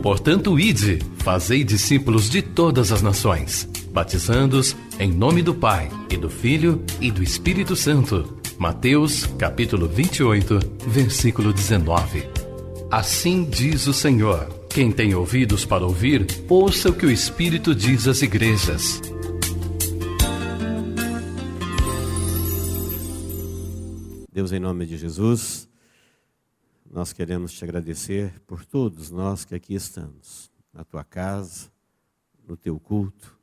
Portanto, ide, fazei discípulos de todas as nações, batizando-os em nome do Pai, e do Filho, e do Espírito Santo. Mateus, capítulo 28, versículo 19. Assim diz o Senhor: quem tem ouvidos para ouvir, ouça o que o Espírito diz às igrejas. Deus, em nome de Jesus, nós queremos te agradecer por todos nós que aqui estamos, na tua casa, no teu culto.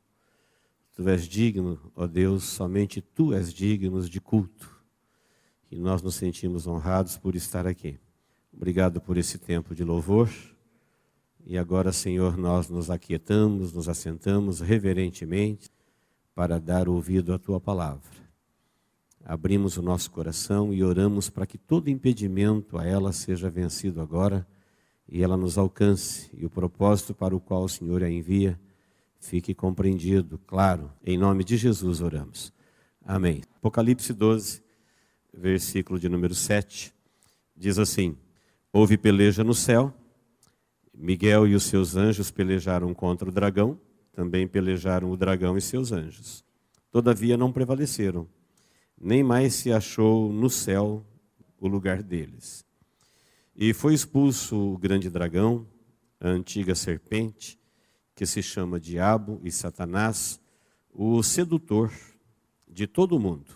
Tu és digno, ó Deus, somente tu és digno de culto. E nós nos sentimos honrados por estar aqui. Obrigado por esse tempo de louvor. E agora, Senhor, nós nos aquietamos, nos assentamos reverentemente para dar ouvido à tua palavra. Abrimos o nosso coração e oramos para que todo impedimento a ela seja vencido agora e ela nos alcance e o propósito para o qual o Senhor a envia fique compreendido, claro. Em nome de Jesus oramos. Amém. Apocalipse 12, versículo de número 7, diz assim: houve peleja no céu, Miguel e os seus anjos pelejaram contra o dragão, também pelejaram o dragão e seus anjos. Todavia não prevaleceram, nem mais se achou no céu o lugar deles. E foi expulso o grande dragão, a antiga serpente, que se chama Diabo e Satanás, o sedutor de todo o mundo.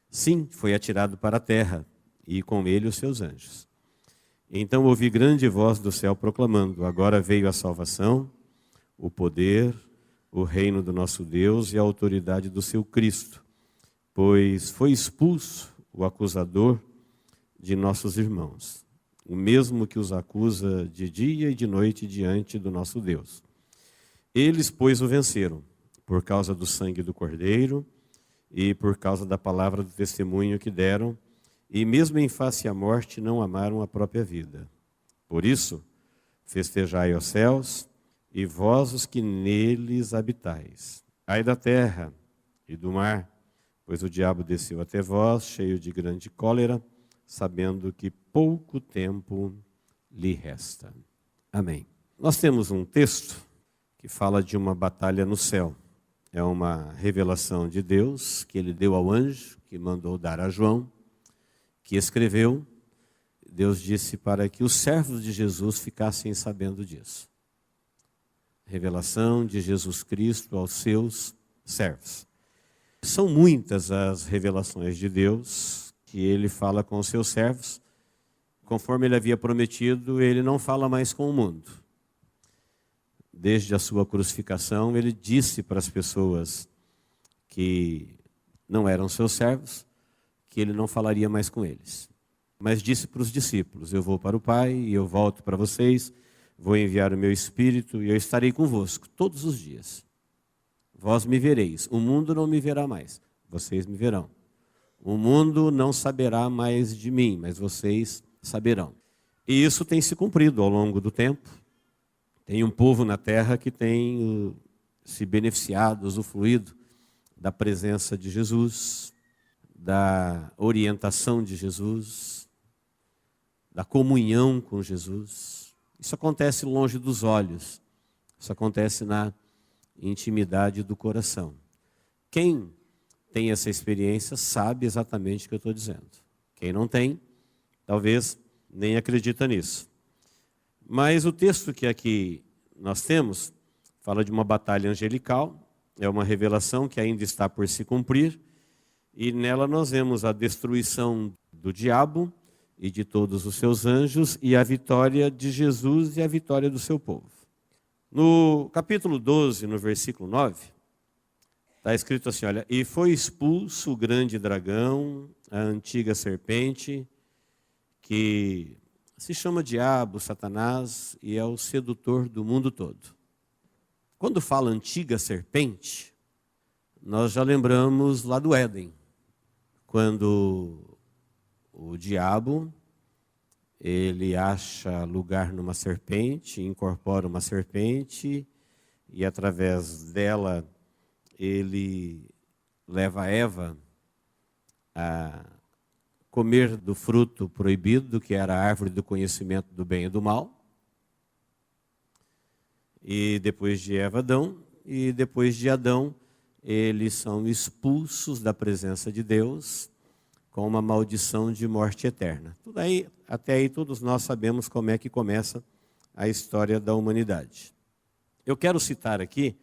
Sim, foi atirado para a terra, e com ele os seus anjos. Então ouvi grande voz do céu proclamando: agora veio a salvação, o poder, o reino do nosso Deus e a autoridade do seu Cristo, pois foi expulso o acusador de nossos irmãos, o mesmo que os acusa de dia e de noite diante do nosso Deus. Eles, pois, o venceram, por causa do sangue do Cordeiro e por causa da palavra do testemunho que deram, e mesmo em face à morte não amaram a própria vida. Por isso, festejai aos céus, e vós os que neles habitais. Ai da terra e do mar, pois o diabo desceu até vós, cheio de grande cólera, sabendo que pouco tempo lhe resta. Amém. Nós temos um texto que fala de uma batalha no céu. É uma revelação de Deus que ele deu ao anjo, que mandou dar a João, que escreveu. Deus disse para que os servos de Jesus ficassem sabendo disso. Revelação de Jesus Cristo aos seus servos. São muitas as revelações de Deus que ele fala com os seus servos. Conforme ele havia prometido, ele não fala mais com o mundo. Desde a sua crucificação, ele disse para as pessoas que não eram seus servos, que ele não falaria mais com eles. Mas disse para os discípulos: eu vou para o Pai e eu volto para vocês, vou enviar o meu Espírito e eu estarei convosco todos os dias. Vós me vereis, o mundo não me verá mais, vocês me verão. O mundo não saberá mais de mim, mas vocês saberão. E isso tem se cumprido ao longo do tempo. Tem um povo na terra que tem se beneficiado, usufruído da presença de Jesus, da orientação de Jesus, da comunhão com Jesus. Isso acontece longe dos olhos, isso acontece na intimidade do coração. Quem tem essa experiência sabe exatamente o que eu estou dizendo. Quem não tem, talvez nem acredita nisso. Mas o texto que aqui nós temos fala de uma batalha angelical, é uma revelação que ainda está por se cumprir, e nela nós vemos a destruição do diabo e de todos os seus anjos, e a vitória de Jesus e a vitória do seu povo. No capítulo 12, no versículo 9, está escrito assim, olha: e foi expulso o grande dragão, a antiga serpente, que se chama Diabo, Satanás, e é o sedutor do mundo todo. Quando fala antiga serpente, nós já lembramos lá do Éden, quando o diabo, ele acha lugar numa serpente, incorpora uma serpente, e através dela ele leva Eva a comer do fruto proibido, que era a árvore do conhecimento do bem e do mal. e depois de Eva, Adão, e depois de Adão, eles são expulsos da presença de Deus com uma maldição de morte eterna. Até aí todos nós sabemos como é que começa a história da humanidade. Eu quero citar aqui,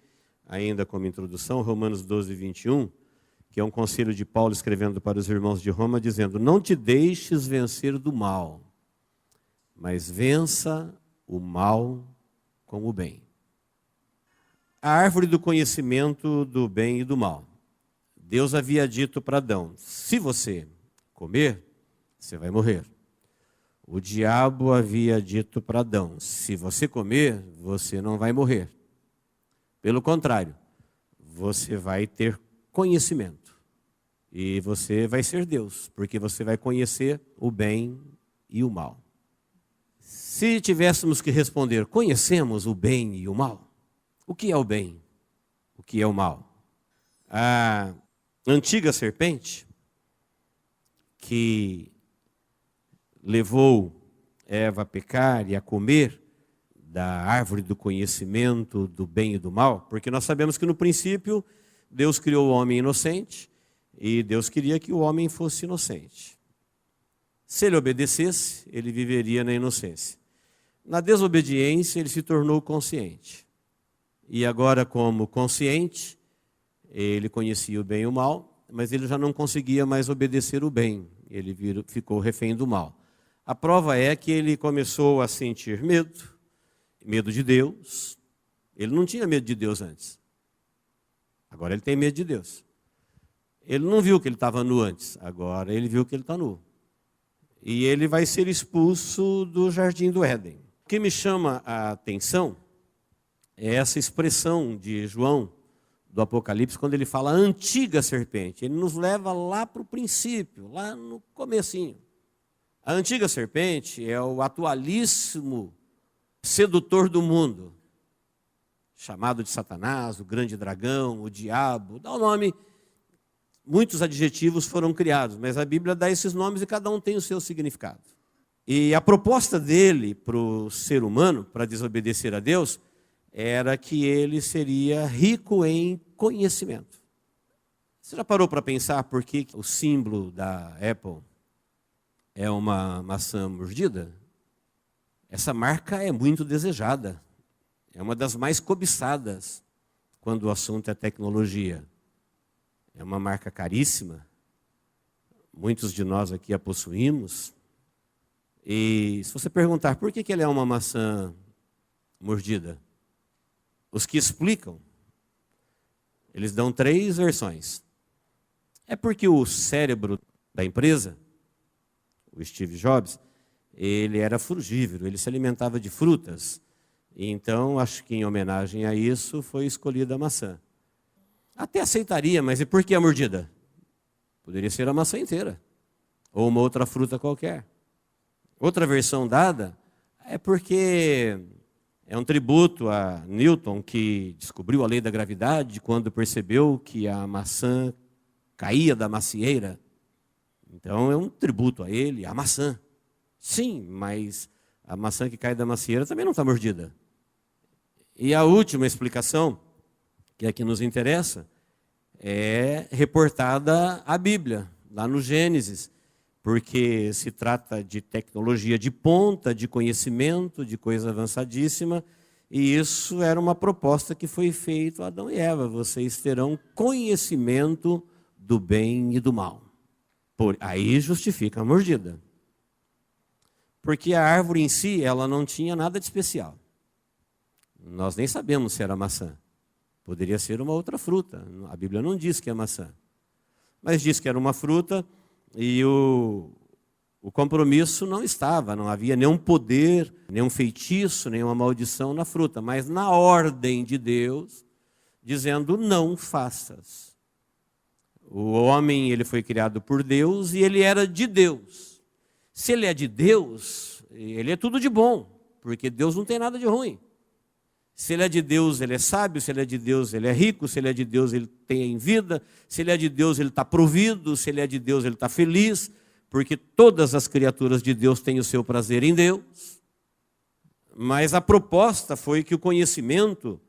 ainda como introdução, Romanos 12, 21, que é um conselho de Paulo escrevendo para os irmãos de Roma, dizendo: não te deixes vencer do mal, mas vença o mal com o bem. A árvore do conhecimento do bem e do mal. Deus havia dito para Adão: se você comer, você vai morrer. O diabo havia dito para Adão: se você comer, você não vai morrer. Pelo contrário, você vai ter conhecimento. E você vai ser Deus, porque você vai conhecer o bem e o mal. Se tivéssemos que responder: conhecemos o bem e o mal? O que é o bem? O que é o mal? A antiga serpente, que levou Eva a pecar e a comer da árvore do conhecimento do bem e do mal, porque nós sabemos que no princípio Deus criou o homem inocente e Deus queria que o homem fosse inocente. Se ele obedecesse, ele viveria na inocência. Na desobediência, ele se tornou consciente. E agora, como consciente, ele conhecia o bem e o mal, mas ele já não conseguia mais obedecer o bem. Ele ficou refém do mal. A prova é que ele começou a sentir medo de Deus. Ele não tinha medo de Deus antes. Agora ele tem medo de Deus. Ele não viu que ele estava nu antes, agora ele viu que ele está nu. E ele vai ser expulso do jardim do Éden. O que me chama a atenção é essa expressão de João, do Apocalipse, quando ele fala antiga serpente. Ele nos leva lá para o princípio, lá no comecinho. A antiga serpente é o atualíssimo sedutor do mundo, chamado de Satanás, o grande dragão, o diabo, dá o nome. Muitos adjetivos foram criados, mas a Bíblia dá esses nomes e cada um tem o seu significado. E a proposta dele para o ser humano, para desobedecer a Deus, era que ele seria rico em conhecimento. Você já parou para pensar por que o símbolo da Apple é uma maçã mordida? Essa marca é muito desejada. É uma das mais cobiçadas quando o assunto é tecnologia. É uma marca caríssima. Muitos de nós aqui a possuímos. E se você perguntar por que ela é uma maçã mordida, os que explicam, eles dão 3 versões. É porque o cérebro da empresa, o Steve Jobs, ele era frugívoro, ele se alimentava de frutas. Então, acho que em homenagem a isso foi escolhida a maçã. Até aceitaria, mas e por que a mordida? Poderia ser a maçã inteira, ou uma outra fruta qualquer. Outra versão dada é porque é um tributo a Newton, que descobriu a lei da gravidade quando percebeu que a maçã caía da macieira. Então é um tributo a ele, a maçã. Sim, mas a maçã que cai da macieira também não está mordida. E a última explicação, que é a que nos interessa, é reportada à Bíblia, lá no Gênesis, porque se trata de tecnologia de ponta, de conhecimento, de coisa avançadíssima, e isso era uma proposta que foi feita a Adão e Eva: vocês terão conhecimento do bem e do mal. Aí justifica a mordida. Porque a árvore em si, ela não tinha nada de especial. Nós nem sabemos se era maçã. Poderia ser uma outra fruta. A Bíblia não diz que é maçã. Mas diz que era uma fruta e o compromisso não estava. Não havia nenhum poder, nenhum feitiço, nenhuma maldição na fruta. Mas na ordem de Deus, dizendo: não faças. O homem, ele foi criado por Deus e ele era de Deus. Se ele é de Deus, ele é tudo de bom, porque Deus não tem nada de ruim. Se ele é de Deus, ele é sábio. Se ele é de Deus, ele é rico. Se ele é de Deus, ele tem vida. Se ele é de Deus, ele está provido. Se ele é de Deus, ele está feliz, porque todas as criaturas de Deus têm o seu prazer em Deus. Mas a proposta foi que o conhecimento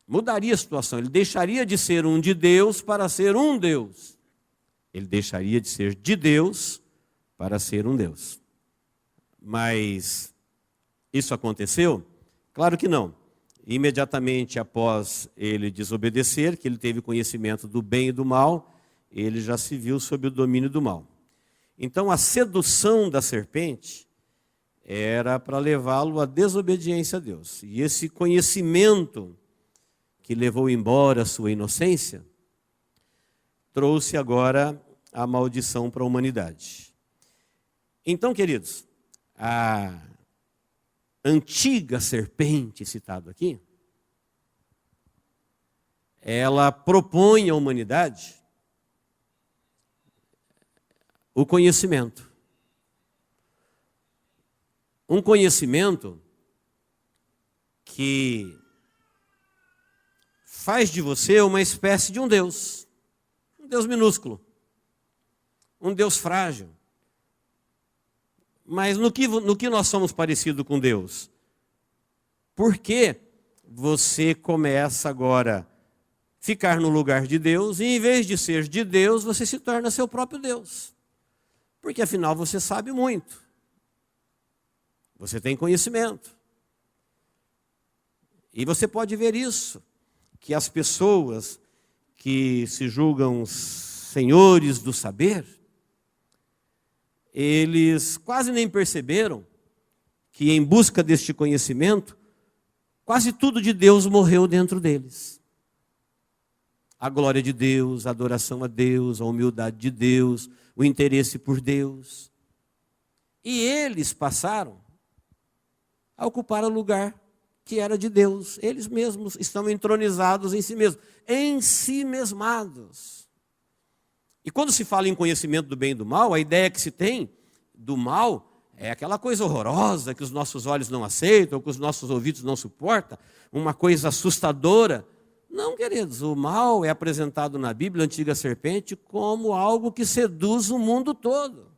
mudaria a situação. Ele deixaria de ser um de Deus para ser um Deus. Ele deixaria de ser de Deus para ser um Deus. Mas isso aconteceu? Claro que não. Imediatamente após ele desobedecer, que ele teve conhecimento do bem e do mal, ele já se viu sob o domínio do mal. Então a sedução da serpente era para levá-lo à desobediência a Deus. E esse conhecimento que levou embora a sua inocência, trouxe agora a maldição para a humanidade. Então, queridos, a antiga serpente citada aqui, ela propõe à humanidade o conhecimento. Um conhecimento que faz de você uma espécie de um Deus minúsculo, um Deus frágil. Mas no que nós somos parecidos com Deus? Porque você começa agora a ficar no lugar de Deus, e em vez de ser de Deus, você se torna seu próprio Deus. Porque afinal você sabe muito. Você tem conhecimento. E você pode ver isso, que as pessoas que se julgam senhores do saber, eles quase nem perceberam que em busca deste conhecimento, quase tudo de Deus morreu dentro deles. A glória de Deus, a adoração a Deus, a humildade de Deus, o interesse por Deus. E eles passaram a ocupar o lugar que era de Deus. Eles mesmos estão entronizados em si mesmos, ensimesmados. E quando se fala em conhecimento do bem e do mal, a ideia que se tem do mal é aquela coisa horrorosa que os nossos olhos não aceitam, que os nossos ouvidos não suportam, uma coisa assustadora. Não, queridos, o mal é apresentado na Bíblia, a antiga serpente, como algo que seduz o mundo todo.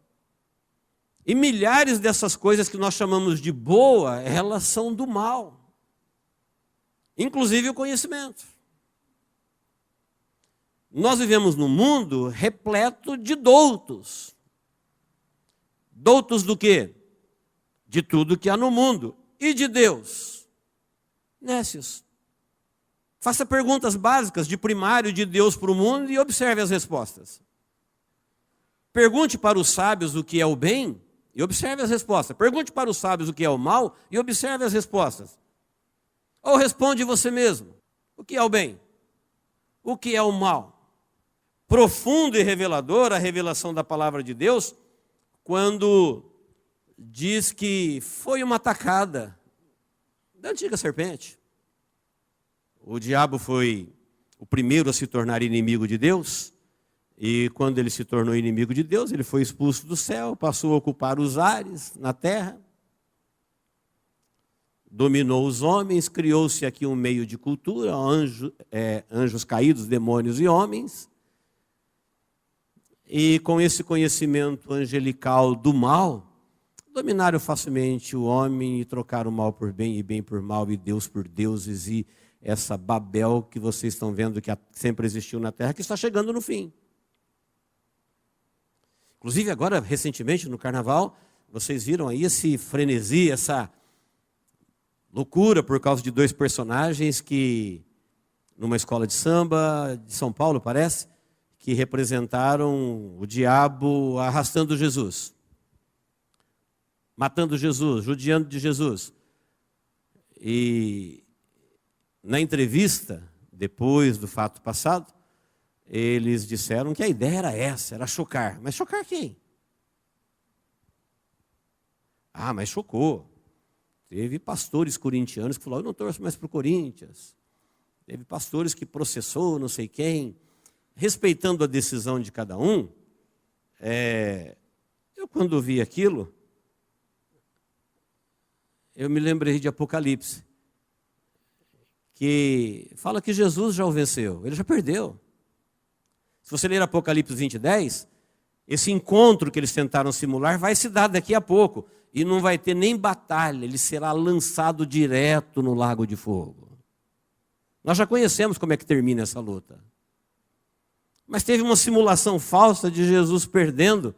E milhares dessas coisas que nós chamamos de boa, elas são do mal. Inclusive o conhecimento. Nós vivemos num mundo repleto de doutos. Doutos do quê? De tudo que há no mundo. E de Deus? Nécios. Faça perguntas básicas de primário de Deus para o mundo e observe as respostas. Pergunte para os sábios o que é o bem e observe as respostas. Pergunte para os sábios o que é o mal e observe as respostas. Ou responde você mesmo. O que é o bem? O que é o mal? Profundo e revelador a revelação da palavra de Deus, quando diz que foi uma atacada da antiga serpente. O diabo foi o primeiro a se tornar inimigo de Deus, e quando ele se tornou inimigo de Deus, ele foi expulso do céu, passou a ocupar os ares na terra, dominou os homens, criou-se aqui um meio de cultura, anjos caídos, demônios e homens, e com esse conhecimento angelical do mal, dominaram facilmente o homem e trocaram o mal por bem e bem por mal e Deus por deuses e essa Babel que vocês estão vendo que sempre existiu na terra, que está chegando no fim. Inclusive agora, recentemente, no carnaval, vocês viram aí esse frenesi, essa loucura por causa de dois personagens que, numa escola de samba de São Paulo, parece, que representaram o diabo arrastando Jesus, matando Jesus, judiando de Jesus. E na entrevista, depois do fato passado, eles disseram que a ideia era essa, era chocar. Mas chocar quem? Ah, mas chocou. Teve pastores corintianos que falaram, eu não torço mais para o Corinthians. Teve pastores que processou não sei quem. Respeitando a decisão de cada um, eu quando vi aquilo, eu me lembrei de Apocalipse, que fala que Jesus já o venceu, ele já perdeu. Se você ler Apocalipse 20:10, Esse encontro que eles tentaram simular vai se dar daqui a pouco. E não vai ter nem batalha, ele será lançado direto no lago de fogo. Nós já conhecemos como é que termina essa luta. Mas teve uma simulação falsa de Jesus perdendo.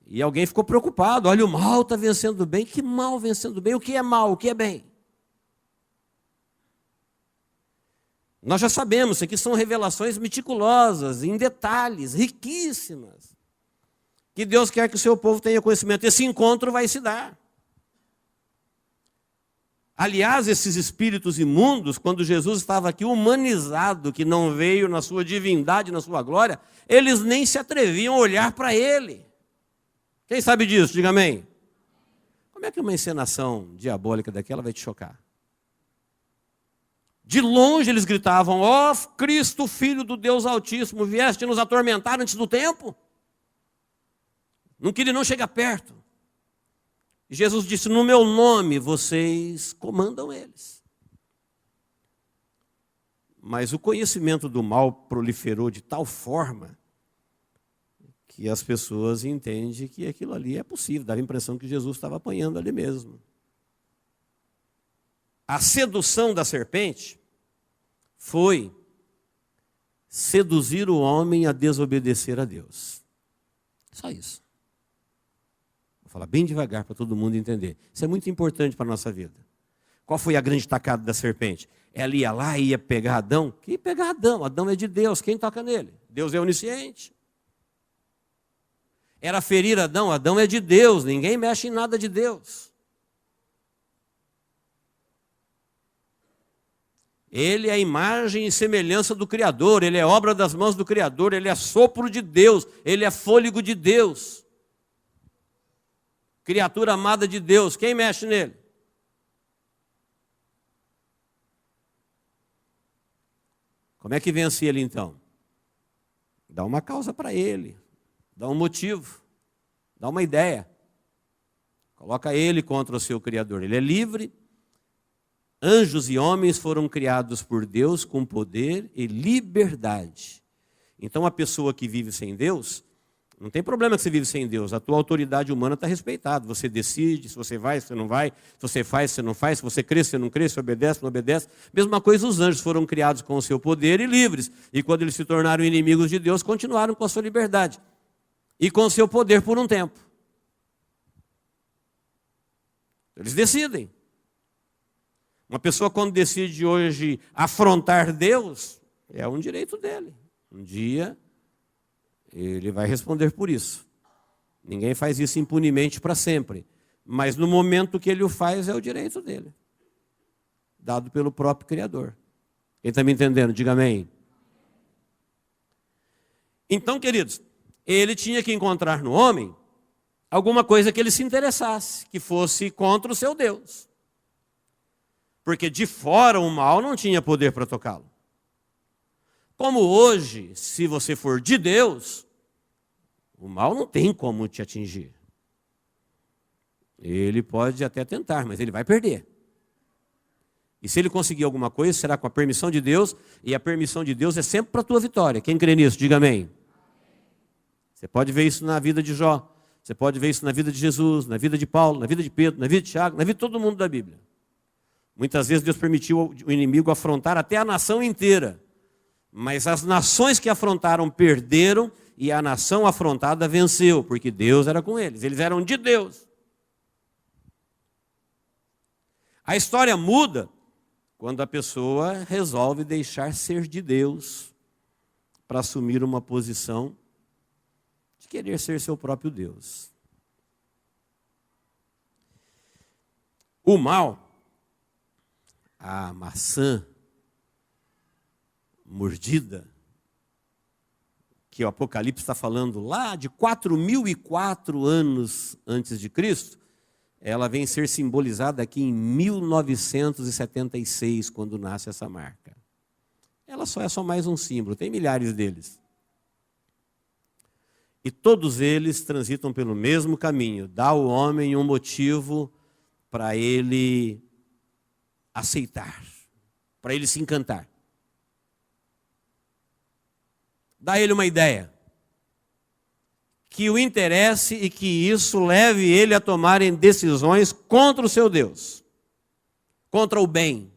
E alguém ficou preocupado. Olha, o mal está vencendo o bem. Que mal vencendo o bem? O que é mal? O que é bem? Nós já sabemos, isso aqui são revelações meticulosas, em detalhes, riquíssimas. Que Deus quer que o seu povo tenha conhecimento. Esse encontro vai se dar. Aliás, esses espíritos imundos, quando Jesus estava aqui humanizado, que não veio na sua divindade, na sua glória, eles nem se atreviam a olhar para ele. Quem sabe disso? Diga amém. Como é que uma encenação diabólica daquela vai te chocar? De longe eles gritavam: ó Cristo, Filho do Deus Altíssimo, vieste nos atormentar antes do tempo? Não queria não chegar perto. E Jesus disse: no meu nome vocês comandam eles. Mas o conhecimento do mal proliferou de tal forma que as pessoas entendem que aquilo ali é possível. Dava a impressão que Jesus estava apanhando ali mesmo. A sedução da serpente foi seduzir o homem a desobedecer a Deus. Só isso. Vou falar bem devagar para todo mundo entender. Isso é muito importante para a nossa vida. Qual foi a grande tacada da serpente? Ela ia lá e ia pegar Adão. Que pegar Adão? Adão é de Deus. Quem toca nele? Deus é onisciente. Era ferir Adão. Adão é de Deus. Ninguém mexe em nada de Deus. Ele é a imagem e semelhança do Criador. Ele é obra das mãos do Criador. Ele é sopro de Deus. Ele é fôlego de Deus. Criatura amada de Deus, quem mexe nele? Como é que vence ele então? Dá uma causa para ele, dá um motivo, dá uma ideia. Coloca ele contra o seu Criador. Ele é livre. Anjos e homens foram criados por Deus com poder e liberdade. Então a pessoa que vive sem Deus, não tem problema que você vive sem Deus. A tua autoridade humana está respeitada. Você decide se você vai, se você não vai, se você faz, se você não faz, se você crê, se você não crê, se obedece, se não obedece. Mesma coisa, os anjos foram criados com o seu poder e livres. E quando eles se tornaram inimigos de Deus, continuaram com a sua liberdade. E com o seu poder por um tempo. Eles decidem. Uma pessoa quando decide hoje afrontar Deus, é um direito dele. Um dia ele vai responder por isso. Ninguém faz isso impunemente para sempre. Mas no momento que ele o faz, é o direito dele. Dado pelo próprio Criador. Quem está me entendendo? Diga amém. Então, queridos, ele tinha que encontrar no homem alguma coisa que ele se interessasse, que fosse contra o seu Deus. Porque de fora o mal não tinha poder para tocá-lo. Como hoje, se você for de Deus, o mal não tem como te atingir. Ele pode até tentar, mas ele vai perder. E se ele conseguir alguma coisa, será com a permissão de Deus, e a permissão de Deus é sempre para a tua vitória. Quem crê nisso, diga amém. Você pode ver isso na vida de Jó, você pode ver isso na vida de Jesus, na vida de Paulo, na vida de Pedro, na vida de Tiago, na vida de todo mundo da Bíblia. Muitas vezes Deus permitiu o inimigo afrontar até a nação inteira. Mas as nações que afrontaram perderam e a nação afrontada venceu, porque Deus era com eles. Eles eram de Deus. A história muda quando a pessoa resolve deixar ser de Deus para assumir uma posição de querer ser seu próprio Deus. O mal, a maçã mordida, que o Apocalipse está falando lá de 4004 anos antes de Cristo, ela vem ser simbolizada aqui em 1976, quando nasce essa marca. Ela só é mais um símbolo, tem milhares deles. E todos eles transitam pelo mesmo caminho, dá ao homem um motivo para ele aceitar, para ele se encantar. Dá a ele uma ideia. que o interesse e que isso leve ele a tomarem decisões contra o seu Deus, contra o bem.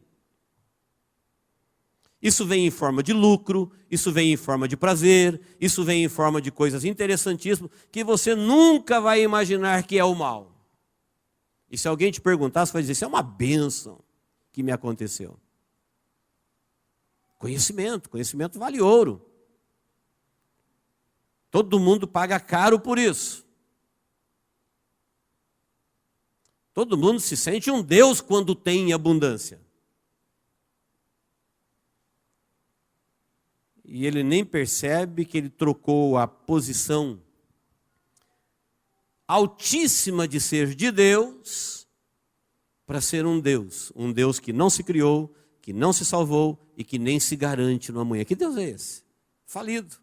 Isso vem em forma de lucro, isso vem em forma de prazer, isso vem em forma de coisas interessantíssimas que você nunca vai imaginar que é o mal. E se alguém te perguntar, você vai dizer, isso é uma bênção que me aconteceu. Conhecimento vale ouro. Todo mundo paga caro por isso. Todo mundo se sente um Deus quando tem abundância. E ele nem percebe que ele trocou a posição altíssima de ser de Deus para ser um Deus que não se criou, que não se salvou e que nem se garante no amanhã. Que Deus é esse? Falido.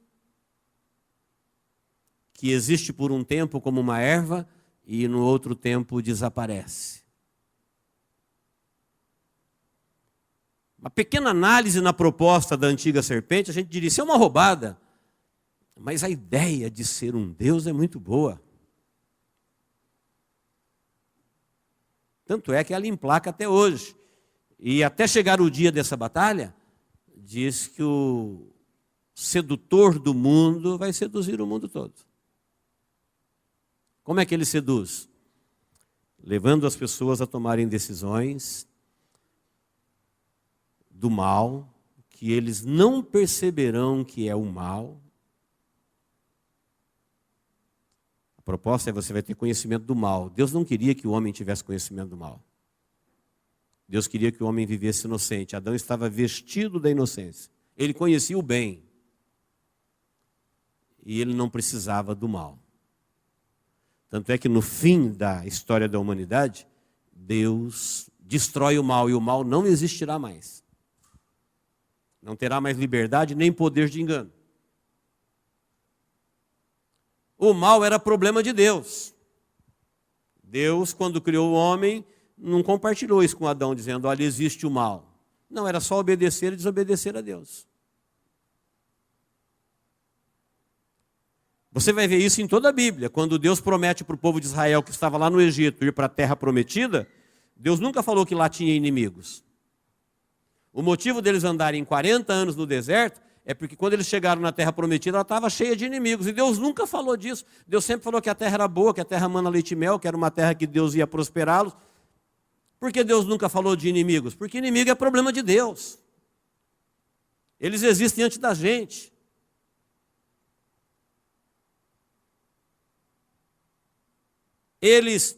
Que existe por um tempo como uma erva e no outro tempo desaparece. Uma pequena análise na proposta da antiga serpente, a gente diria, isso é uma roubada. Mas a ideia de ser um Deus é muito boa. Tanto é que ela emplaca até hoje. E até chegar o dia dessa batalha, diz que o sedutor do mundo vai seduzir o mundo todo. Como é que ele seduz? Levando as pessoas a tomarem decisões do mal, que eles não perceberão que é o mal. A proposta é você vai ter conhecimento do mal. Deus não queria que o homem tivesse conhecimento do mal. Deus queria que o homem vivesse inocente. Adão estava vestido da inocência. Ele conhecia o bem. E ele não precisava do mal. Tanto é que no fim da história da humanidade, Deus destrói o mal e o mal não existirá mais. Não terá mais liberdade nem poder de engano. O mal era problema de Deus. Deus, quando criou o homem, não compartilhou isso com Adão, dizendo, olha, existe o mal. Não, era só obedecer e desobedecer a Deus. Você vai ver isso em toda a Bíblia. Quando Deus promete para o povo de Israel que estava lá no Egito ir para a terra prometida, Deus nunca falou que lá tinha inimigos. O motivo deles andarem 40 anos no deserto é porque quando eles chegaram na terra prometida, ela estava cheia de inimigos. E Deus nunca falou disso. Deus sempre falou que a terra era boa, que a terra mana leite e mel, que era uma terra que Deus ia prosperá-los. Por que Deus nunca falou de inimigos? Porque inimigo é problema de Deus. Eles existem antes da gente. Eles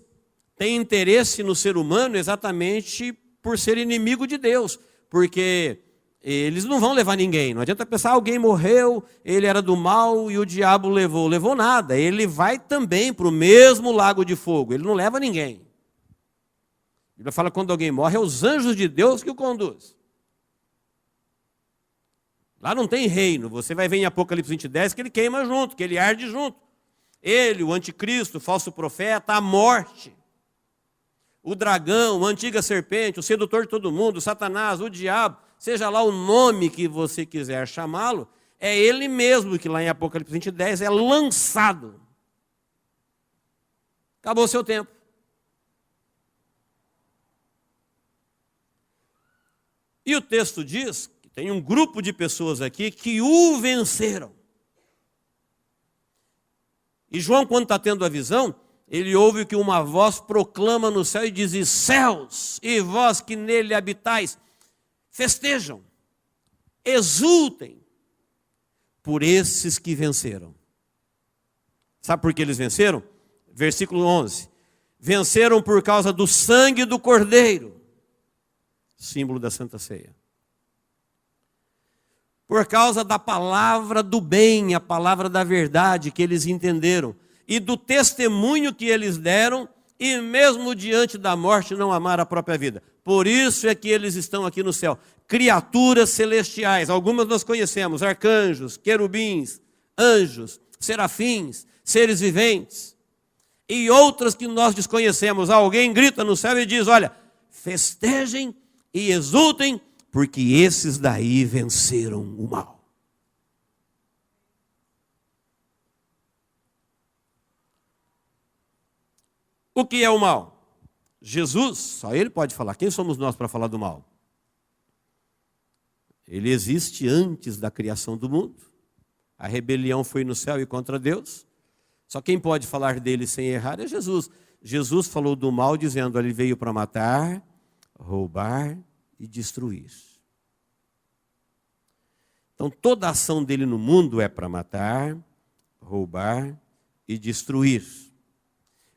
têm interesse no ser humano exatamente por ser inimigo de Deus, porque eles não vão levar ninguém. Não adianta pensar, alguém morreu, ele era do mal e o diabo levou. Levou nada, ele vai também para o mesmo lago de fogo, ele não leva ninguém. A Bíblia fala que quando alguém morre, é os anjos de Deus que o conduz. Lá não tem reino, você vai ver em Apocalipse 20:10 que ele queima junto, que ele arde junto. Ele, o anticristo, o falso profeta, a morte, o dragão, a antiga serpente, o sedutor de todo mundo, o Satanás, o diabo, seja lá o nome que você quiser chamá-lo, é ele mesmo que lá em Apocalipse 20:10 é lançado. Acabou o seu tempo. E o texto diz que tem um grupo de pessoas aqui que o venceram. E João, quando está tendo a visão, ele ouve que uma voz proclama no céu e diz, e céus, e vós que nele habitais, festejam, exultem por esses que venceram. Sabe por que eles venceram? Versículo 11. Venceram por causa do sangue do Cordeiro, símbolo da Santa Ceia. Por causa da palavra do bem, a palavra da verdade que eles entenderam, e do testemunho que eles deram, e mesmo diante da morte não amaram a própria vida. Por isso é que eles estão aqui no céu. Criaturas celestiais, algumas nós conhecemos, arcanjos, querubins, anjos, serafins, seres viventes. E outras que nós desconhecemos. Alguém grita no céu e diz, olha, festejem e exultem, porque esses daí venceram o mal. O que é o mal? Jesus, só ele pode falar. Quem somos nós para falar do mal? Ele existe antes da criação do mundo. A rebelião foi no céu e contra Deus. Só quem pode falar dele sem errar é Jesus. Jesus falou do mal dizendo, ele veio para matar, roubar e destruir. Então toda a ação dele no mundo é para matar, roubar e destruir.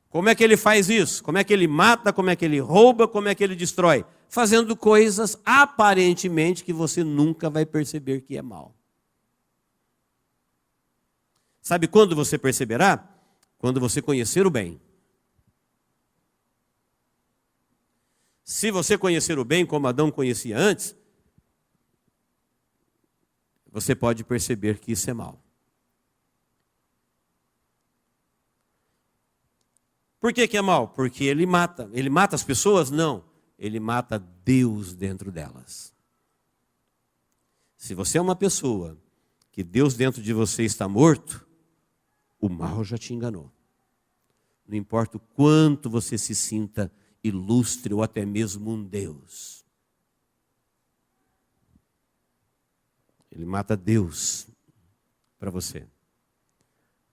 Como é que ele faz isso? Como é que ele mata, como é que ele rouba, como é que ele destrói? Fazendo coisas aparentemente que você nunca vai perceber que é mal. Sabe quando você perceberá? Quando você conhecer o bem. Se você conhecer o bem como Adão conhecia antes, você pode perceber que isso é mal. Por que é mal? Porque ele mata. Ele mata as pessoas? Não. Ele mata Deus dentro delas. Se você é uma pessoa que Deus dentro de você está morto, o mal já te enganou. Não importa o quanto você se sinta ilustre ou até mesmo um Deus. Ele mata Deus para você.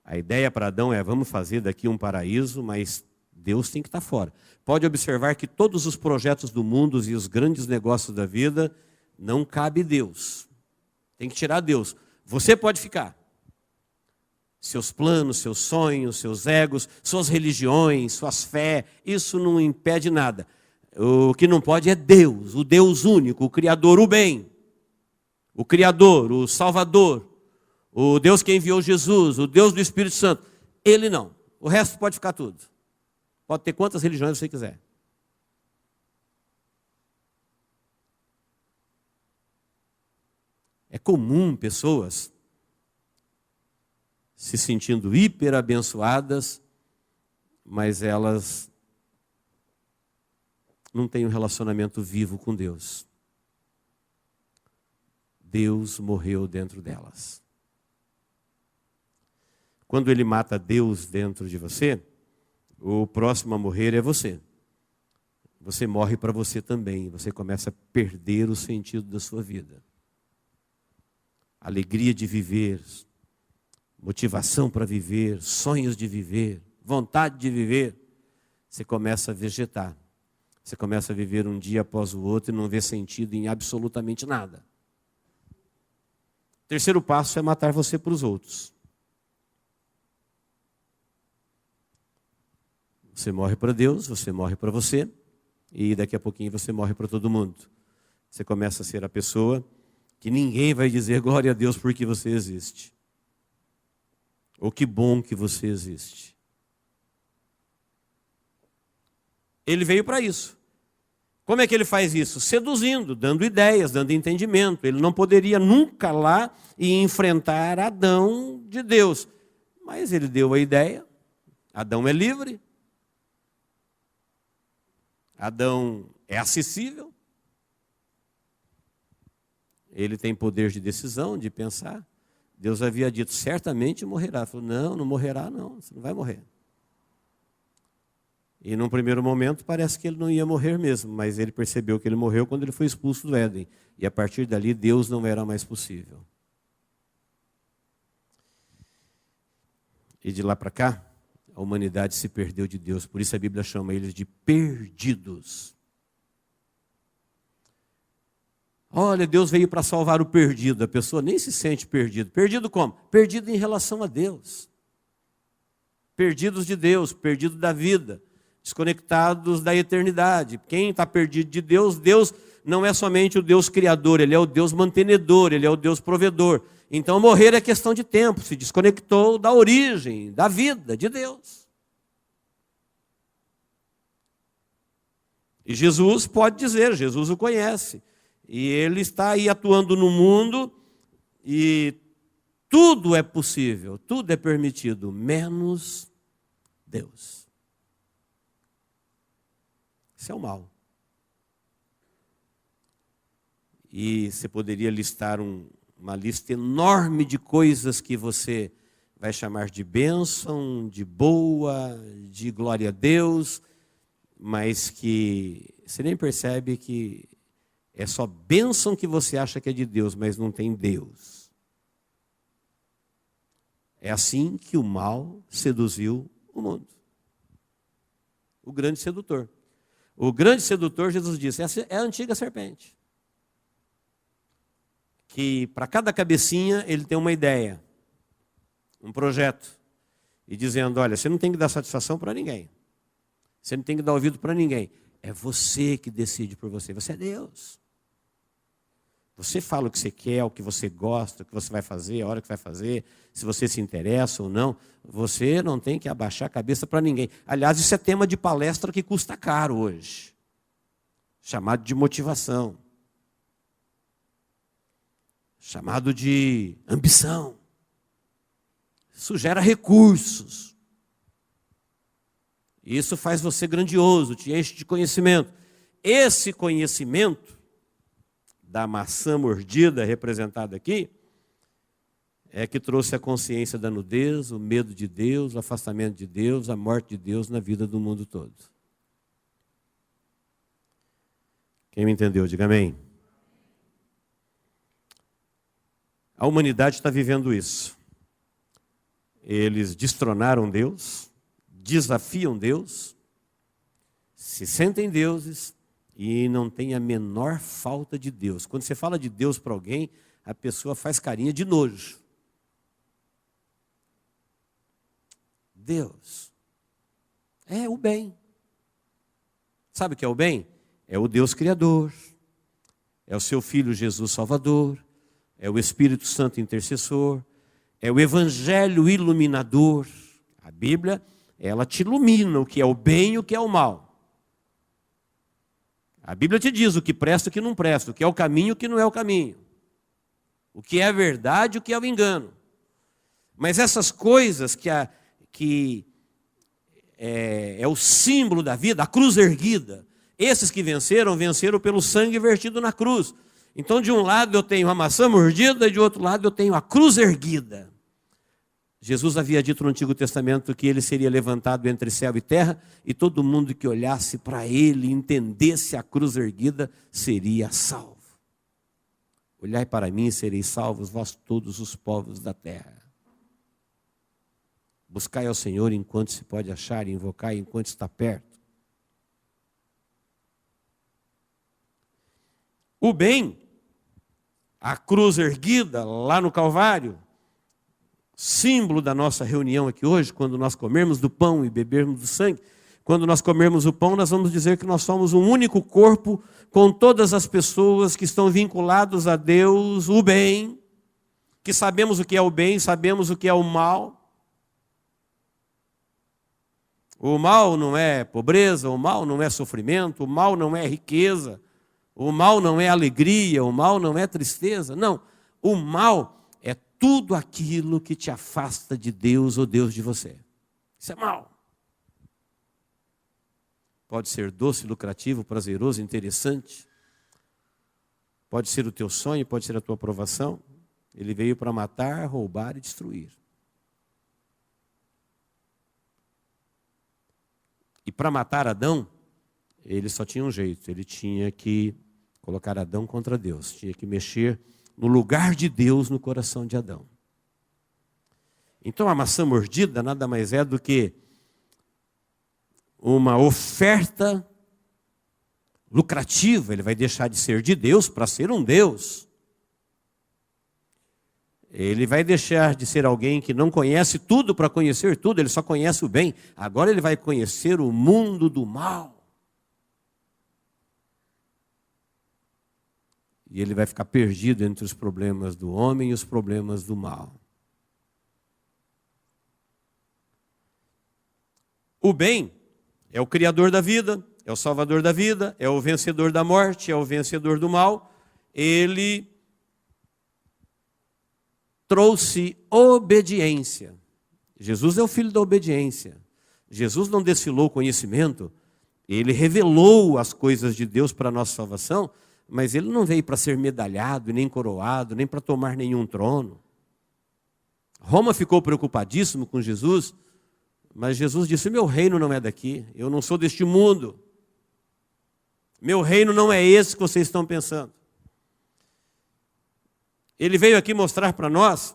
A ideia para Adão é, vamos fazer daqui um paraíso, mas Deus tem que estar fora. Pode observar que todos os projetos do mundo e os grandes negócios da vida, não cabe Deus. Tem que tirar Deus. Você pode ficar. Seus planos, seus sonhos, seus egos, suas religiões, suas fé, isso não impede nada. O que não pode é Deus, o Deus único, o Criador, o bem. O Criador, o Salvador, o Deus que enviou Jesus, o Deus do Espírito Santo. Ele não. O resto pode ficar tudo. Pode ter quantas religiões você quiser. É comum pessoas se sentindo hiper abençoadas, mas elas não têm um relacionamento vivo com Deus. Deus morreu dentro delas. Quando ele mata Deus dentro de você, o próximo a morrer é você. Você morre para você também. Você começa a perder o sentido da sua vida. Alegria de viver, motivação para viver, sonhos de viver, vontade de viver. Você começa a vegetar. Você começa a viver um dia após o outro e não vê sentido em absolutamente nada. O terceiro passo é matar você para os outros. Você morre para Deus, você morre para você, e daqui a pouquinho você morre para todo mundo. Você começa a ser a pessoa que ninguém vai dizer glória a Deus porque você existe. Ou que bom que você existe. Ele veio para isso. Como é que ele faz isso? Seduzindo, dando ideias, dando entendimento. Ele não poderia nunca lá e enfrentar Adão de Deus. Mas ele deu a ideia. Adão é livre. Adão é acessível. Ele tem poder de decisão, de pensar. Deus havia dito, certamente morrerá. Ele falou, não, não morrerá não, você não vai morrer. E num primeiro momento parece que ele não ia morrer mesmo, mas ele percebeu que ele morreu quando ele foi expulso do Éden. E a partir dali Deus não era mais possível. E de lá para cá, a humanidade se perdeu de Deus. Por isso a Bíblia chama eles de perdidos. Olha, Deus veio para salvar o perdido. A pessoa nem se sente perdido. Perdido como? Perdido em relação a Deus. Perdidos de Deus, perdidos da vida. Desconectados da eternidade. Quem está perdido de Deus, Deus não é somente o Deus criador, Ele é o Deus mantenedor, Ele é o Deus provedor. Então morrer é questão de tempo, se desconectou da origem, da vida de Deus. E Jesus pode dizer, Jesus o conhece. E Ele está aí atuando no mundo e tudo é possível, tudo é permitido, menos Deus. Isso é o mal. E você poderia listar uma lista enorme de coisas que você vai chamar de bênção, de boa, de glória a Deus, mas que você nem percebe que é só bênção que você acha que é de Deus, mas não tem Deus. É assim que o mal seduziu o mundo. O grande sedutor. O grande sedutor, Jesus disse, é a antiga serpente. Que para cada cabecinha ele tem uma ideia, um projeto. E dizendo, olha, você não tem que dar satisfação para ninguém. Você não tem que dar ouvido para ninguém. É você que decide por você. Você é Deus. Você fala o que você quer, o que você gosta, o que você vai fazer, a hora que vai fazer, se você se interessa ou não. Você não tem que abaixar a cabeça para ninguém. Aliás, isso é tema de palestra que custa caro hoje. Chamado de motivação. Chamado de ambição. Isso gera recursos. Isso faz você grandioso, te enche de conhecimento. Esse conhecimento da maçã mordida representada aqui, é que trouxe a consciência da nudez, o medo de Deus, o afastamento de Deus, a morte de Deus na vida do mundo todo. Quem me entendeu, diga amém. A humanidade está vivendo isso. Eles destronaram Deus, desafiam Deus, se sentem deuses, e não tem a menor falta de Deus. Quando você fala de Deus para alguém, a pessoa faz carinha de nojo. Deus é o bem. Sabe o que é o bem? É o Deus Criador, é o seu Filho Jesus Salvador, é o Espírito Santo Intercessor, é o Evangelho iluminador. A Bíblia, ela te ilumina o que é o bem e o que é o mal. A Bíblia te diz o que presta e o que não presta, o que é o caminho e o que não é o caminho. O que é a verdade e o que é o engano. Mas essas coisas que é o símbolo da vida, a cruz erguida, esses que venceram pelo sangue vertido na cruz. Então, de um lado eu tenho a maçã mordida e de outro lado eu tenho a cruz erguida. Jesus havia dito no Antigo Testamento que ele seria levantado entre céu e terra e todo mundo que olhasse para ele e entendesse a cruz erguida seria salvo. Olhai para mim e sereis salvos, vós todos os povos da terra. Buscai ao Senhor enquanto se pode achar, invocai enquanto está perto. O bem, a cruz erguida lá no Calvário, símbolo da nossa reunião aqui hoje, quando nós comermos do pão e bebermos do sangue, quando nós comermos o pão, nós vamos dizer que nós somos um único corpo com todas as pessoas que estão vinculadas a Deus, o bem, que sabemos o que é o bem, sabemos o que é o mal. O mal não é pobreza, o mal não é sofrimento, o mal não é riqueza, o mal não é alegria, o mal não é tristeza. Não, o mal é tudo aquilo que te afasta de Deus ou Deus de você. Isso é mal. Pode ser doce, lucrativo, prazeroso, interessante. Pode ser o teu sonho, pode ser a tua aprovação. Ele veio para matar, roubar e destruir. E para matar Adão, ele só tinha um jeito. Ele tinha que colocar Adão contra Deus. Tinha que mexer no lugar de Deus no coração de Adão. Então a maçã mordida nada mais é do que uma oferta lucrativa. Ele vai deixar de ser de Deus para ser um Deus. Ele vai deixar de ser alguém que não conhece tudo para conhecer tudo, ele só conhece o bem. Agora ele vai conhecer o mundo do mal. E ele vai ficar perdido entre os problemas do homem e os problemas do mal. O bem é o criador da vida, é o salvador da vida, é o vencedor da morte, é o vencedor do mal. Ele trouxe obediência. Jesus é o filho da obediência. Jesus não desfilou conhecimento, ele revelou as coisas de Deus para a nossa salvação, mas ele não veio para ser medalhado, nem coroado, nem para tomar nenhum trono. Roma ficou preocupadíssimo com Jesus, mas Jesus disse: meu reino não é daqui, eu não sou deste mundo. Meu reino não é esse que vocês estão pensando. Ele veio aqui mostrar para nós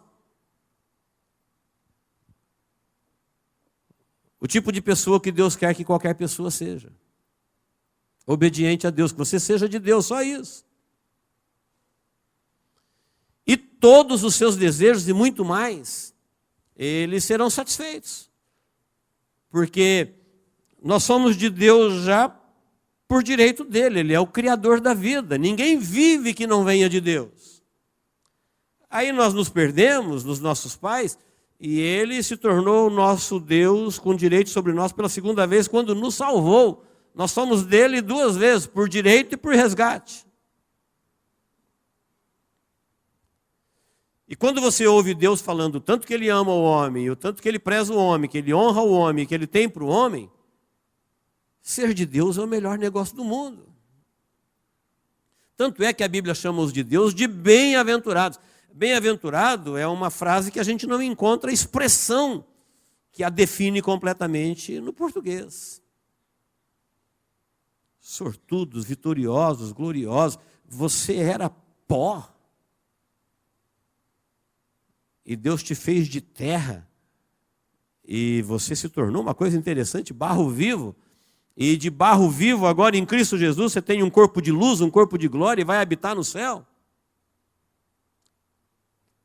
o tipo de pessoa que Deus quer que qualquer pessoa seja. Obediente a Deus, que você seja de Deus, só isso. E todos os seus desejos e muito mais, eles serão satisfeitos. Porque nós somos de Deus já por direito dele, ele é o criador da vida. Ninguém vive que não venha de Deus. Aí nós nos perdemos nos nossos pais e ele se tornou o nosso Deus com direito sobre nós pela segunda vez quando nos salvou. Nós somos dele duas vezes, por direito e por resgate. E quando você ouve Deus falando o tanto que ele ama o homem, o tanto que ele preza o homem, que ele honra o homem, que ele tem para o homem, ser de Deus é o melhor negócio do mundo. Tanto é que a Bíblia chama os de Deus de bem-aventurados. Bem-aventurado é uma frase que a gente não encontra expressão que a define completamente no português. Sortudos, vitoriosos, gloriosos. Você era pó. E Deus te fez de terra. E você se tornou uma coisa interessante, barro vivo. E de barro vivo, agora em Cristo Jesus, você tem um corpo de luz, um corpo de glória e vai habitar no céu.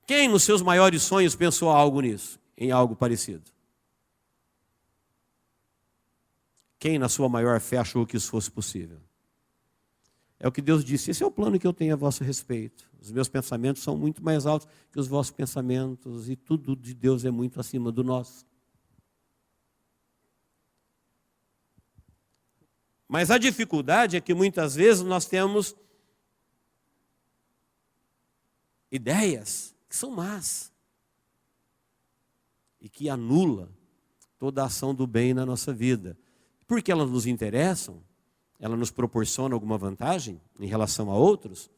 Quem nos seus maiores sonhos pensou algo nisso? Em algo parecido? Quem na sua maior fé achou que isso fosse possível? É o que Deus disse: esse é o plano que eu tenho a vosso respeito. Os meus pensamentos são muito mais altos que os vossos pensamentos e tudo de Deus é muito acima do nosso. Mas a dificuldade é que muitas vezes nós temos ideias que são más e que anula toda a ação do bem na nossa vida. Porque elas nos interessam, elas nos proporcionam alguma vantagem em relação a outros,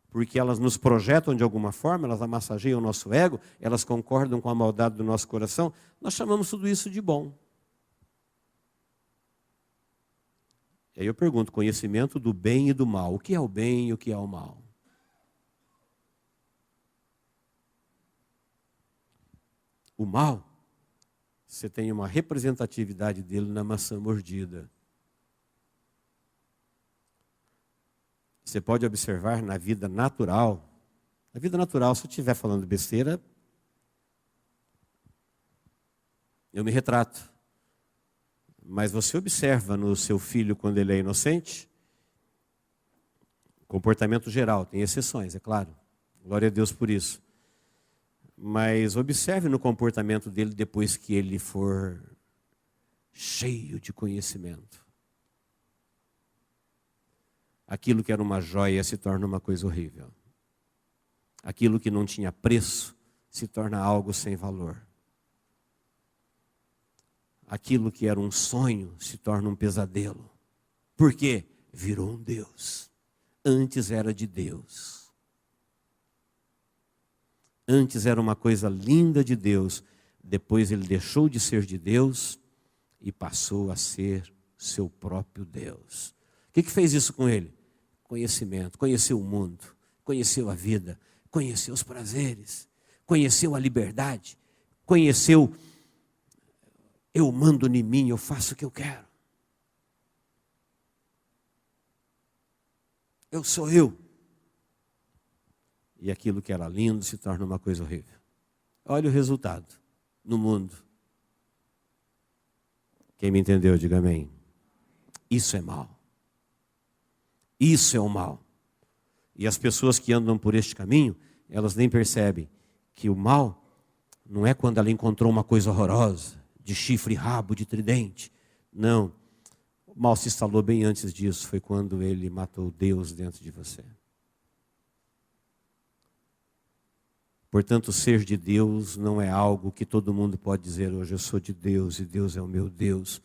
porque elas nos projetam de alguma forma, elas amassageiam o nosso ego, elas concordam com a maldade do nosso coração, nós chamamos tudo isso de bom. E aí eu pergunto: conhecimento do bem e do mal. O que é o bem e o que é o mal? O mal, você tem uma representatividade dele na maçã mordida. Você pode observar na vida natural. Na vida natural, se eu estiver falando besteira, eu me retrato. Mas você observa no seu filho quando ele é inocente, comportamento geral, tem exceções, é claro. Glória a Deus por isso. Mas observe no comportamento dele depois que ele for cheio de conhecimento. Aquilo que era uma joia se torna uma coisa horrível. Aquilo que não tinha preço se torna algo sem valor. Aquilo que era um sonho se torna um pesadelo. Por quê? Virou um Deus. Antes era de Deus. Antes era uma coisa linda de Deus. Depois ele deixou de ser de Deus e passou a ser seu próprio Deus. O que fez isso com ele? Conhecimento. Conheceu o mundo, conheceu a vida, conheceu os prazeres, conheceu a liberdade, conheceu: eu mando em mim, eu faço o que eu quero. Eu sou eu. E aquilo que era lindo se torna uma coisa horrível. Olha o resultado no mundo. Quem me entendeu, diga amém. Isso é mal. Isso é o mal. E as pessoas que andam por este caminho, elas nem percebem que o mal não é quando ela encontrou uma coisa horrorosa, de chifre, rabo, de tridente. Não. O mal se instalou bem antes disso. Foi quando ele matou Deus dentro de você. Portanto, ser de Deus não é algo que todo mundo pode dizer hoje: eu sou de Deus e Deus é o meu Deus.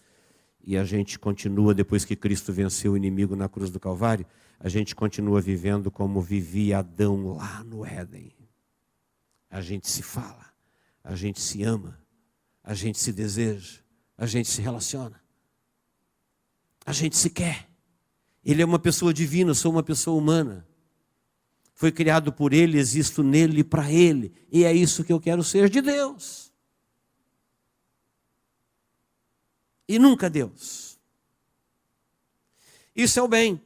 E a gente continua, depois que Cristo venceu o inimigo na cruz do Calvário, a gente continua vivendo como vivia Adão lá no Éden. A gente se fala, a gente se ama, a gente se deseja, a gente se relaciona, a gente se quer. Ele é uma pessoa divina, eu sou uma pessoa humana. Foi criado por Ele, existo nele e para Ele. E é isso que eu quero ser de Deus. E nunca Deus. Isso é o bem.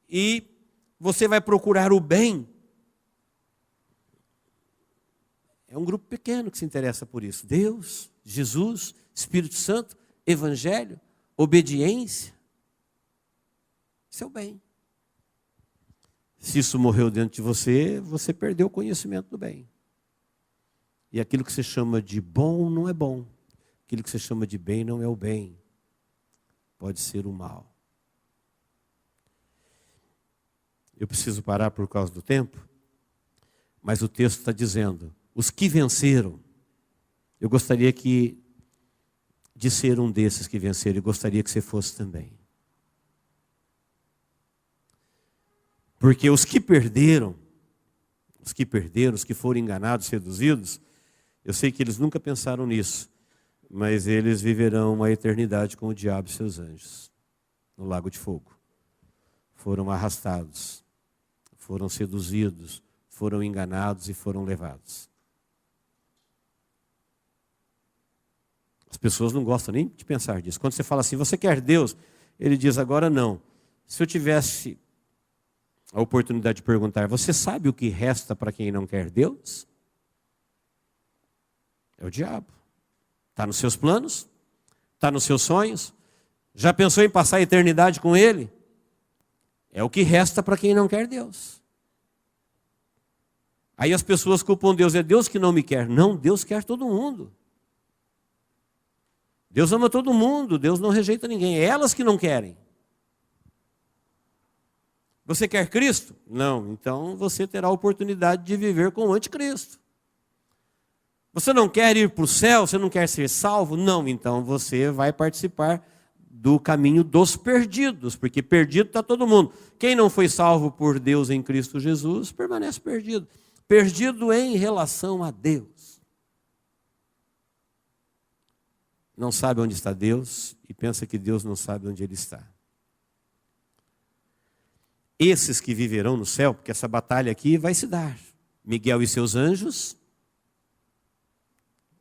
E você vai procurar o bem. É um grupo pequeno que se interessa por isso. Deus, Jesus, Espírito Santo, Evangelho, obediência. Isso é o bem. Se isso morreu dentro de você, você perdeu o conhecimento do bem. E aquilo que você chama de bom não é bom. Aquilo que você chama de bem não é o bem. Pode ser o mal. Eu preciso parar por causa do tempo, mas o texto está dizendo, os que venceram, eu gostaria de ser um desses que venceram, e gostaria que você fosse também. Porque os que perderam, os que foram enganados, seduzidos, eu sei que eles nunca pensaram nisso, mas eles viverão uma eternidade com o diabo e seus anjos, no lago de fogo. Foram arrastados, foram seduzidos, foram enganados e foram levados. As pessoas não gostam nem de pensar disso. Quando você fala assim, você quer Deus? Ele diz, agora não. Se eu tivesse a oportunidade de perguntar, você sabe o que resta para quem não quer Deus? É o diabo. Está nos seus planos? Está nos seus sonhos? Já pensou em passar a eternidade com Ele? É o que resta para quem não quer Deus. Aí as pessoas culpam Deus, é Deus que não me quer. Não, Deus quer todo mundo. Deus ama todo mundo, Deus não rejeita ninguém. É elas que não querem. Você quer Cristo? Não, então você terá a oportunidade de viver com o anticristo. Você não quer ir para o céu? Você não quer ser salvo? Não, então você vai participar do caminho dos perdidos, porque perdido está todo mundo. Quem não foi salvo por Deus em Cristo Jesus, permanece perdido. Perdido em relação a Deus. Não sabe onde está Deus e pensa que Deus não sabe onde Ele está. Esses que viverão no céu, porque essa batalha aqui vai se dar. Miguel e seus anjos,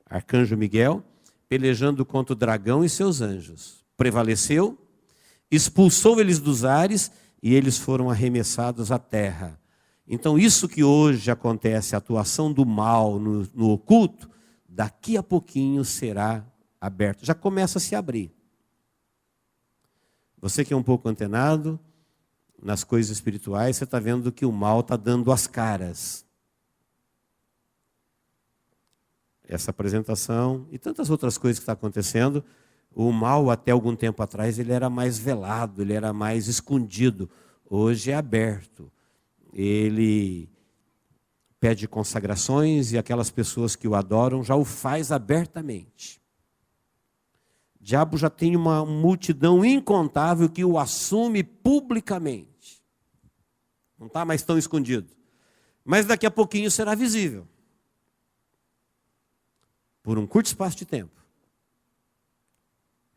arcanjo Miguel, pelejando contra o dragão e seus anjos. Prevaleceu, expulsou eles dos ares e eles foram arremessados à terra. Então isso que hoje acontece, a atuação do mal no oculto, daqui a pouquinho será aberto. Já começa a se abrir. Você que é um pouco antenado nas coisas espirituais, você está vendo que o mal está dando as caras. Essa apresentação e tantas outras coisas que estão acontecendo, o mal até algum tempo atrás ele era mais velado, ele era mais escondido. Hoje é aberto. Ele pede consagrações e aquelas pessoas que o adoram já o faz abertamente. O diabo já tem uma multidão incontável que o assume publicamente. Não está mais tão escondido. Mas daqui a pouquinho será visível. Por um curto espaço de tempo.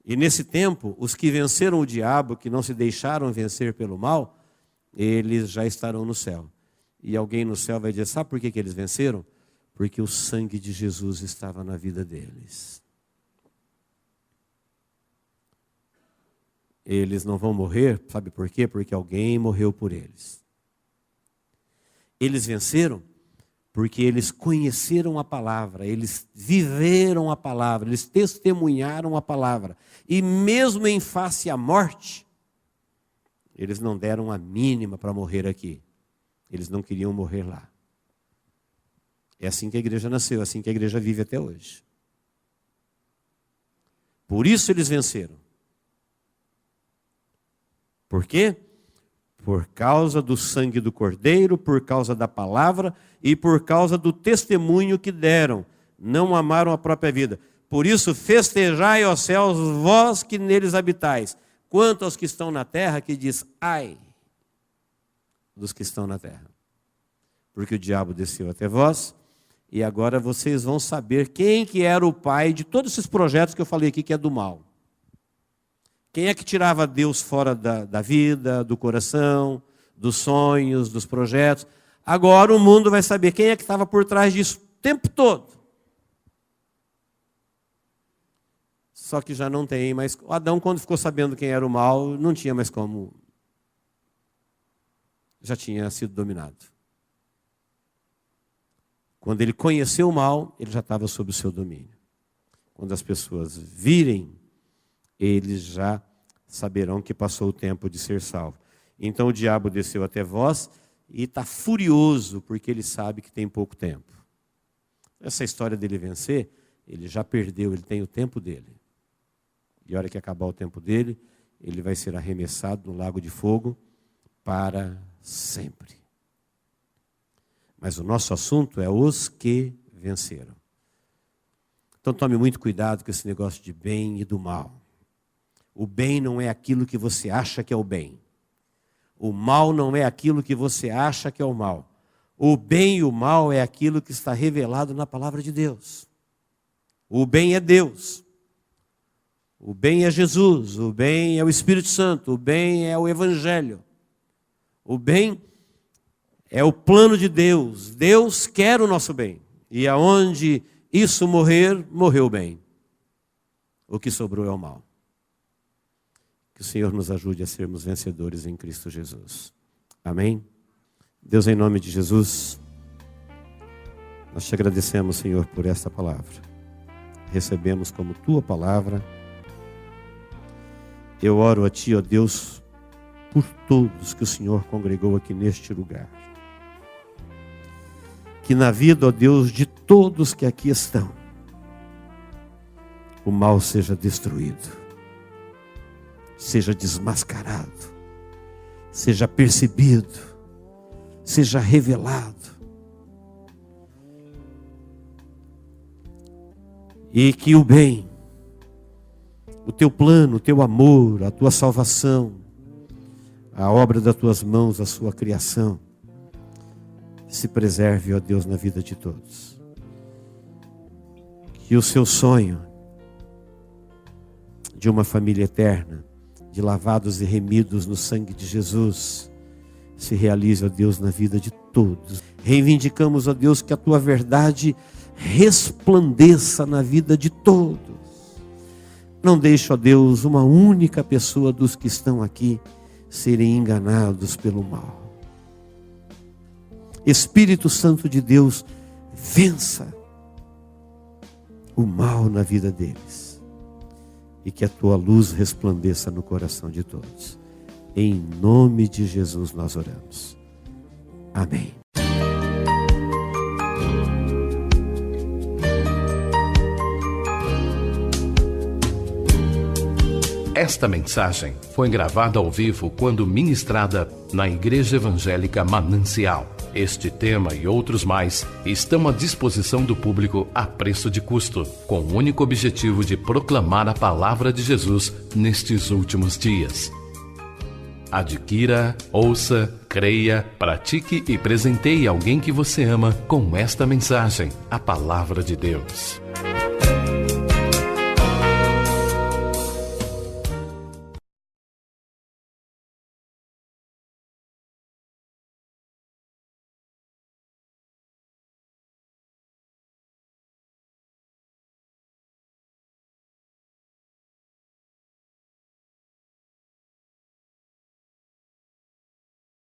E nesse tempo, os que venceram o diabo, que não se deixaram vencer pelo mal, eles já estarão no céu. E alguém no céu vai dizer, sabe por que eles venceram? Porque o sangue de Jesus estava na vida deles. Eles não vão morrer, sabe por quê? Porque alguém morreu por eles. Eles venceram porque eles conheceram a palavra, eles viveram a palavra, eles testemunharam a palavra. E mesmo em face à morte, eles não deram a mínima para morrer aqui. Eles não queriam morrer lá. É assim que a igreja nasceu, é assim que a igreja vive até hoje. Por isso eles venceram. Por quê? Por causa do sangue do Cordeiro, por causa da palavra e por causa do testemunho que deram. Não amaram a própria vida. Por isso, festejai, ó céus, vós que neles habitais. Quanto aos que estão na terra, que diz, ai dos que estão na terra. Porque o diabo desceu até vós, E agora vocês vão saber quem que era o pai de todos esses projetos que eu falei aqui, que é do mal. Quem é que tirava Deus fora da vida, do coração, dos sonhos, dos projetos? Agora o mundo vai saber quem é que estava por trás disso o tempo todo. Só que já não tem mais. O Adão, quando ficou sabendo quem era o mal, não tinha mais como. Já tinha sido dominado. Quando ele conheceu o mal, ele já estava sob o seu domínio. Quando as pessoas virem, eles já saberão que passou o tempo de ser salvo. Então o diabo desceu até vós e está furioso, porque ele sabe que tem pouco tempo. Essa história dele vencer, ele já perdeu, ele tem o tempo dele. E a hora que acabar o tempo dele, ele vai ser arremessado no lago de fogo para sempre. Mas o nosso assunto é os que venceram. Então tome muito cuidado com esse negócio de bem e do mal. O bem não é aquilo que você acha que é o bem. O mal não é aquilo que você acha que é o mal. O bem e o mal é aquilo que está revelado na palavra de Deus. O bem é Deus. O bem é Jesus. O bem é o Espírito Santo. O bem é o Evangelho. O bem é o plano de Deus. Deus quer o nosso bem. E aonde isso morrer, morreu o bem. O que sobrou é o mal. Que o Senhor nos ajude a sermos vencedores em Cristo Jesus. Amém? Deus, em nome de Jesus, nós te agradecemos, Senhor, por esta palavra. Recebemos como tua palavra. Eu oro a ti, ó Deus, por todos que o Senhor congregou aqui neste lugar. Que na vida, ó Deus, de todos que aqui estão, o mal seja destruído. Seja desmascarado, seja percebido, seja revelado. E que o bem, o teu plano, o teu amor, a tua salvação, a obra das tuas mãos, a sua criação, se preserve, ó Deus, na vida de todos. Que o seu sonho de uma família eterna, de lavados e remidos no sangue de Jesus, se realize, ó Deus, na vida de todos. Reivindicamos, ó Deus, que a tua verdade resplandeça na vida de todos. Não deixe, ó Deus, uma única pessoa dos que estão aqui serem enganados pelo mal. Espírito Santo de Deus, vença o mal na vida deles. E que a tua luz resplandeça no coração de todos. Em nome de Jesus nós oramos. Amém. Esta mensagem foi gravada ao vivo quando ministrada na Igreja Evangélica Manancial. Este tema e outros mais estão à disposição do público a preço de custo, com o único objetivo de proclamar a palavra de Jesus nestes últimos dias. Adquira, ouça, creia, pratique e presenteie alguém que você ama com esta mensagem, a palavra de Deus.